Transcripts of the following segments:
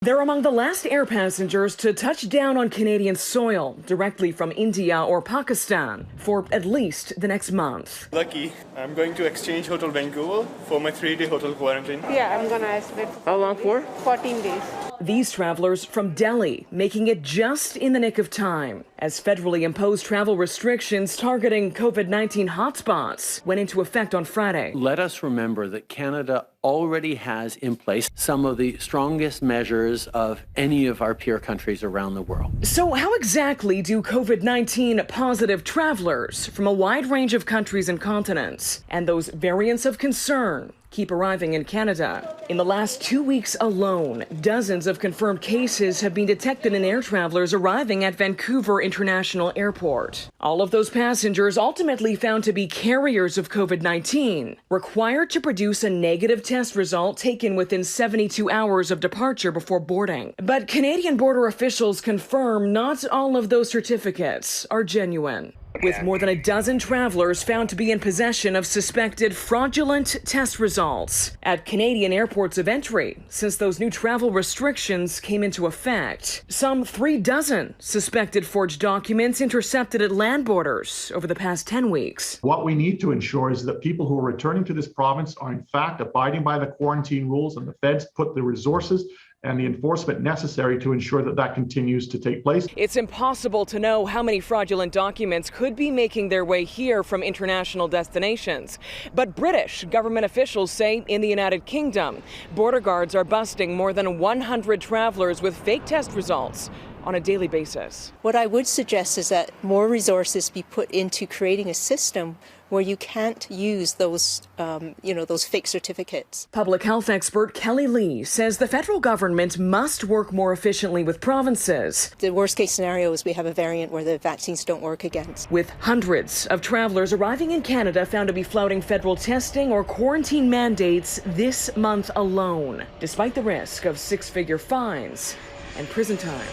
They're among the last air passengers to touch down on Canadian soil directly from India or Pakistan for at least the next month. Lucky. I'm going to Exchange Hotel Vancouver for my 3-day hotel quarantine. Yeah, I'm going to isolate. How long for? 14 days. These travelers from Delhi making it just in the nick of time as federally imposed travel restrictions targeting COVID-19 hotspots went into effect on Friday. Let us remember that Canada already has in place some of the strongest measures of any of our peer countries around the world. So how exactly do COVID-19 positive travelers from a wide range of countries and continents and those variants of concern keep arriving in Canada? In the last 2 weeks alone, dozens of confirmed cases have been detected in air travelers arriving at Vancouver International Airport. All of those passengers ultimately found to be carriers of COVID-19, required to produce a negative test result taken within 72 hours of departure before boarding. But Canadian border officials confirm not all of those certificates are genuine, with more than a dozen travelers found to be in possession of suspected fraudulent test results at Canadian airports of entry since those new travel restrictions came into effect. Some 36 suspected forged documents intercepted at land borders over the past 10 weeks. What we need to ensure is that people who are returning to this province are in fact abiding by the quarantine rules, and the feds put the resources and the enforcement necessary to ensure that that continues to take place. It's impossible to know how many fraudulent documents could be making their way here from international destinations. But British government officials say in the United Kingdom, border guards are busting more than 100 travelers with fake test results on a daily basis. What I would suggest is that more resources be put into creating a system where you can't use those, those fake certificates. Public health expert Kelly Lee says the federal government must work more efficiently with provinces. The worst case scenario is we have a variant where the vaccines don't work against. With hundreds of travelers arriving in Canada found to be flouting federal testing or quarantine mandates this month alone, despite the risk of 6-figure fines and prison time.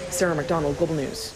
Sarah Macdonald, Global News.